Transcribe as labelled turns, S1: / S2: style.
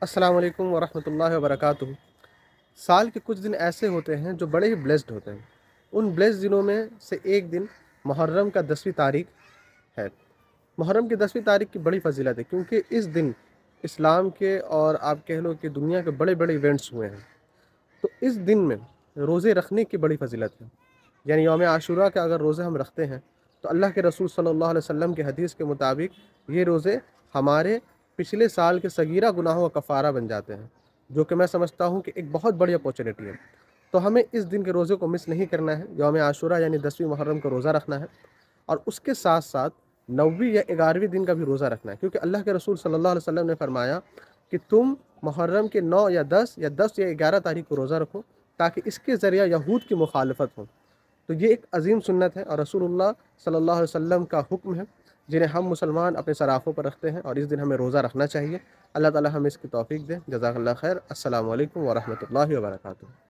S1: अस्सलाम वालेकुम वरहमतुल्लाहि वबरकातुहू। साल के कुछ दिन ऐसे होते हैं जो बड़े ही ब्लेस्ड होते हैं। उन ब्लेस्ड दिनों में से एक दिन मुहर्रम का 10वीं तारीख है। मुहर्रम की 10वीं तारीख की बड़ी फजीलत है, क्योंकि इस दिन इस्लाम के और आप कह लो कि दुनिया के बड़े बड़े इवेंट्स हुए हैं। तो इस दिन में रोज़े रखने की बड़ी फजीलत है। यानी यौम आशूरा के अगर रोज़े हम रखते हैं तो अल्लाह के रसूल सल्लल्लाहु अलैहि वसल्लम के हदीस के मुताबिक ये रोज़े हमारे पिछले साल के सगीरा गुनाहों का कफ़ारा बन जाते हैं, जो कि मैं समझता हूँ कि एक बहुत बड़ी अपॉर्चुनिटी है। तो हमें इस दिन के रोज़े को मिस नहीं करना है। यौम आशूरा यानी 10वीं मुहर्रम का रोज़ा रखना है, और उसके साथ साथ 9वीं या 11वीं दिन का भी रोज़ा रखना है, क्योंकि अल्लाह के रसूल सल्लल्लाहु अलैहि वसल्लम ने फरमाया कि तुम मुहर्रम के 9 या 10 या 11 तारीख को रोज़ा रखो, ताकि इसके ज़रिए यहूद की मुखालफत हो। तो ये एक अजीम सुन्नत है और रसूलुल्लाह सल्लल्लाहु अलैहि वसल्लम का हुक्म है, जिन्हें हम मुसलमान अपने सराफ़ों पर रखते हैं, और इस दिन हमें रोज़ा रखना चाहिए। अल्लाह ताला हमें इसकी तौफ़ीक दे। जज़ाकल्लाह खैर। अस्सलामु अलैकुम व रहमतुल्लाहि व बरकातुहू।